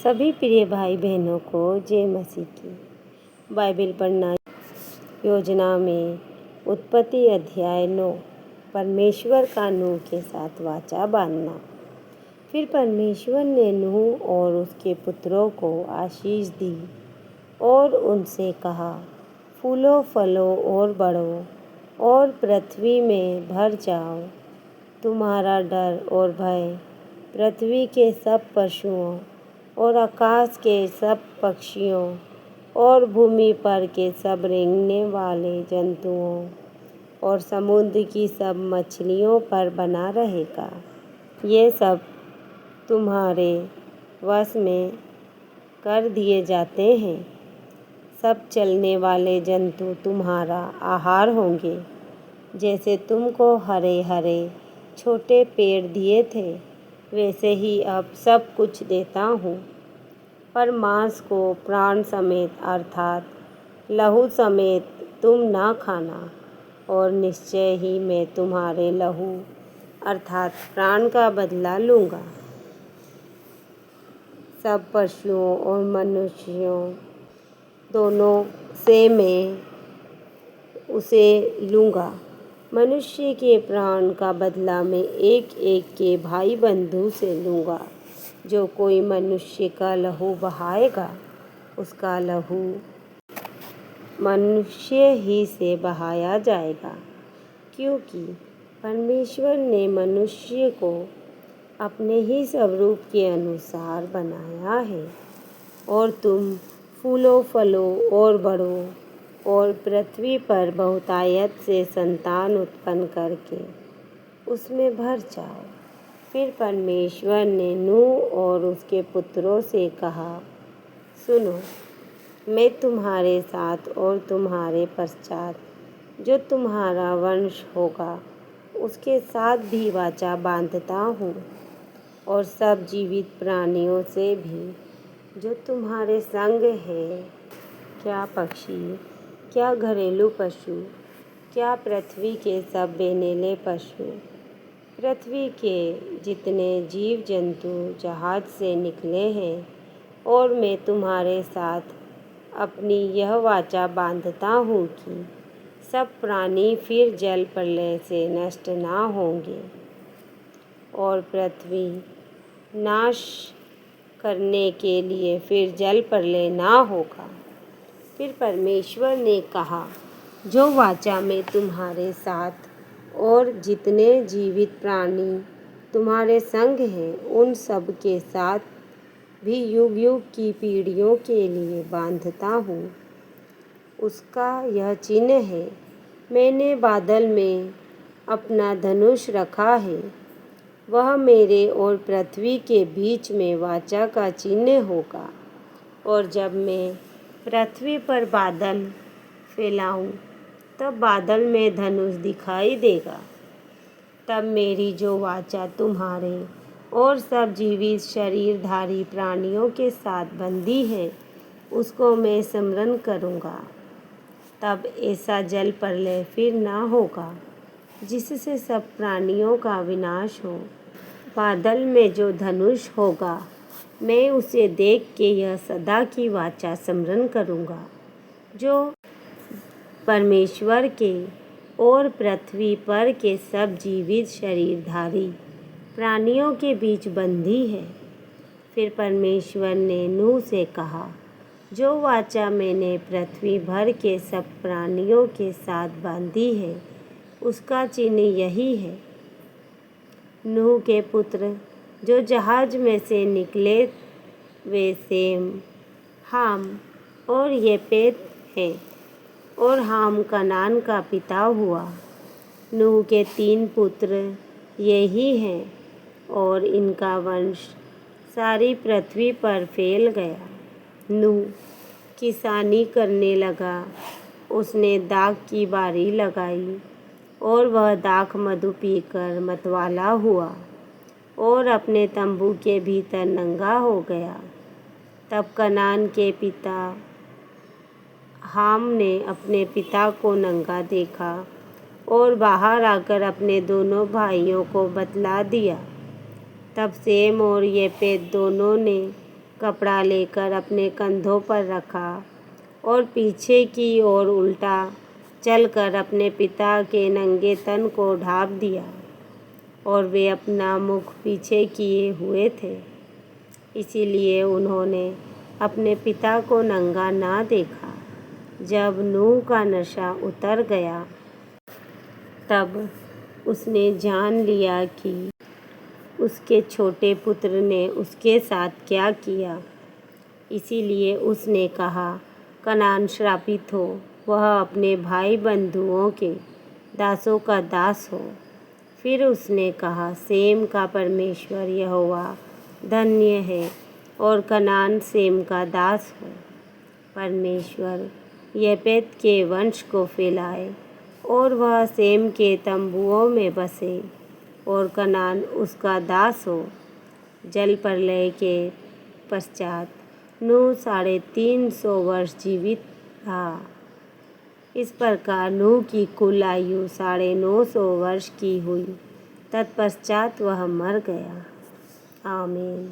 सभी प्रिय भाई बहनों को जय मसीह की। बाइबल पढ़ना योजना में उत्पत्ति अध्याय 9। परमेश्वर का नूह के साथ वाचा बांधना। फिर परमेश्वर ने नूह और उसके पुत्रों को आशीष दी और उनसे कहा, फूलो फलो और बढ़ो और पृथ्वी में भर जाओ। तुम्हारा डर और भय पृथ्वी के सब पशुओं और आकाश के सब पक्षियों और भूमि पर के सब रेंगने वाले जंतुओं और समुद्र की सब मछलियों पर बना रहेगा। ये सब तुम्हारे वश में कर दिए जाते हैं। सब चलने वाले जंतु तुम्हारा आहार होंगे। जैसे तुमको हरे हरे छोटे पेड़ दिए थे, वैसे ही अब सब कुछ देता हूँ। पर मांस को प्राण समेत अर्थात लहू समेत तुम ना खाना, और निश्चय ही मैं तुम्हारे लहू अर्थात प्राण का बदला लूँगा। सब पशुओं और मनुष्यों दोनों से मैं उसे लूँगा। मनुष्य के प्राण का बदला मैं एक एक के भाई बंधु से लूँगा। जो कोई मनुष्य का लहू बहाएगा, उसका लहू मनुष्य ही से बहाया जाएगा, क्योंकि परमेश्वर ने मनुष्य को अपने ही स्वरूप के अनुसार बनाया है। और तुम फूलो फलो और बढ़ो और पृथ्वी पर बहुतायत से संतान उत्पन्न करके उसमें भर जाओ। फिर परमेश्वर ने नूह और उसके पुत्रों से कहा, सुनो, मैं तुम्हारे साथ और तुम्हारे पश्चात जो तुम्हारा वंश होगा उसके साथ भी वाचा बांधता हूँ, और सब जीवित प्राणियों से भी जो तुम्हारे संग है, क्या पक्षी, क्या घरेलू पशु, क्या पृथ्वी के सब बेनेले पशु, पृथ्वी के जितने जीव जंतु जहाज से निकले हैं। और मैं तुम्हारे साथ अपनी यह वाचा बांधता हूँ कि सब प्राणी फिर जल प्रलय से नष्ट ना होंगे, और पृथ्वी नाश करने के लिए फिर जल प्रलय ना होगा। फिर परमेश्वर ने कहा, जो वाचा मैं तुम्हारे साथ और जितने जीवित प्राणी तुम्हारे संग हैं उन सब के साथ भी युग युग की पीढ़ियों के लिए बांधता हूँ, उसका यह चिन्ह है, मैंने बादल में अपना धनुष रखा है। वह मेरे और पृथ्वी के बीच में वाचा का चिन्ह होगा। और जब मैं पृथ्वी पर बादल फैलाऊं, तब बादल में धनुष दिखाई देगा। तब मेरी जो वाचा तुम्हारे और सब जीवित शरीरधारी प्राणियों के साथ बंधी है, उसको मैं स्मरण करूँगा। तब ऐसा जल प्रलय फिर ना होगा जिससे सब प्राणियों का विनाश हो। बादल में जो धनुष होगा, मैं उसे देख के यह सदा की वाचा स्मरण करूँगा, जो परमेश्वर के और पृथ्वी पर के सब जीवित शरीरधारी प्राणियों के बीच बंधी है। फिर परमेश्वर ने नूह से कहा, जो वाचा मैंने पृथ्वी भर के सब प्राणियों के साथ बांधी है, उसका चिन्ह यही है। नूह के पुत्र जो जहाज में से निकले वे सेम, हाम और येपेत हैं, और हाम कनान का पिता हुआ। नूह के 3 पुत्र ये ही हैं, और इनका वंश सारी पृथ्वी पर फैल गया। नूह किसानी करने लगा। उसने दाख की बारी लगाई, और वह दाख मधु पीकर मतवाला हुआ और अपने तंबू के भीतर नंगा हो गया। तब कनान के पिता हाम ने अपने पिता को नंगा देखा और बाहर आकर अपने दोनों भाइयों को बतला दिया। तब सेम और येपेत दोनों ने कपड़ा लेकर अपने कंधों पर रखा और पीछे की ओर उल्टा चलकर अपने पिता के नंगे तन को ढाँप दिया और वे अपना मुख पीछे किए हुए थे, इसीलिए उन्होंने अपने पिता को नंगा ना देखा। जब नूह का नशा उतर गया तब उसने जान लिया कि उसके छोटे पुत्र ने उसके साथ क्या किया, इसीलिए उसने कहा, कनान श्रापित हो, वह अपने भाई बंधुओं के दासों का दास हो। फिर उसने कहा, सेम का परमेश्वर यहोवा धन्य है और कनान सेम का दास हो। परमेश्वर येपेत के वंश को फैलाए और वह सेम के तंबुओं में बसे और कनान उसका दास हो। जल प्रलय के पश्चात नूह 350 वर्ष जीवित रहा। इस प्रकार नूह की कुल आयु 950 वर्ष की हुई। तत्पश्चात वह मर गया। आमीन।